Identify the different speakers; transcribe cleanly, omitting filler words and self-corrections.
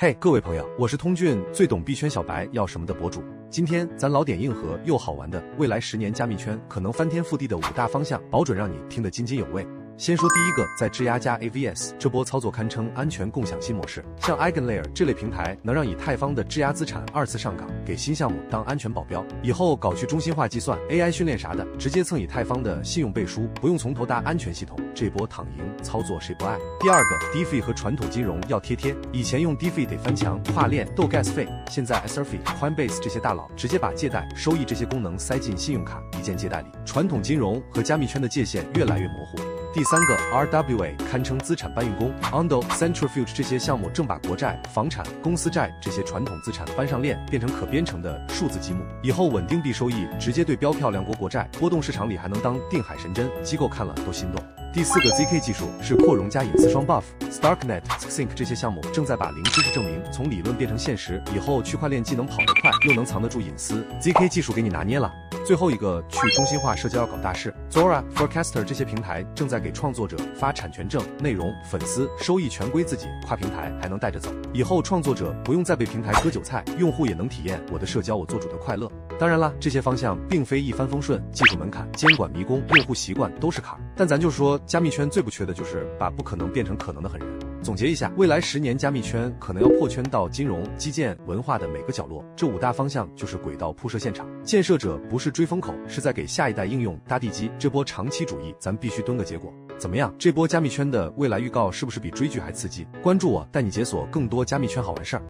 Speaker 1: 嘿，各位朋友，我是通讯最懂币圈小白要什么的博主。今天咱老点硬核又好玩的未来10年加密圈可能翻天覆地的5大方向，保准让你听得津津有味。先说第一个，在质押加 AVS 这波操作堪称安全共享新模式。像 EigenLayer 这类平台能让以太坊的质押资产2次上岗，给新项目当安全保镖。以后搞去中心化计算、AI 训练啥的，直接蹭以太坊的信用背书，不用从头搭安全系统。这波躺赢操作谁不爱？第二个 ，DeFi 和传统金融要贴贴。以前用 DeFi 得翻墙、跨链、斗 Gas 费，现在 SurfI、Coinbase 这些大佬直接把借贷、收益这些功能塞进信用卡一键借贷里。传统金融和加密圈的界限越来越模糊。第三个 RWA 堪称资产搬运工 ，Ondo、Centrifuge 这些项目正把国债、房产、公司债这些传统资产搬上链，变成可编程的数字积木。以后稳定币收益直接对标漂亮国债，波动市场里还能当定海神针，机构看了都心动。第四个 ZK 技术是扩容加隐私双 buff，Starknet、Sync 这些项目正在把零知识证明从理论变成现实，以后区块链既能跑得快，又能藏得住隐私 ，ZK 技术给你拿捏了。最后一个去中心化社交要搞大事 ，Zora、Forecaster 这些平台正在给创作者发产权证，内容、粉丝、收益全归自己，跨平台还能带着走。以后创作者不用再被平台割韭菜，用户也能体验我的社交我做主的快乐。当然啦，这些方向并非一帆风顺，技术门槛、监管迷宫、用户习惯都是坎儿。但咱就说，加密圈最不缺的就是把不可能变成可能的狠人。总结一下，未来10年加密圈可能要破圈到金融、基建、文化的每个角落，这5大方向就是轨道铺设现场。建设者不是追风口，是在给下一代应用搭地基。这波长期主义，咱必须蹲个结果。怎么样？这波加密圈的未来预告是不是比追剧还刺激？关注我，带你解锁更多加密圈好玩事儿。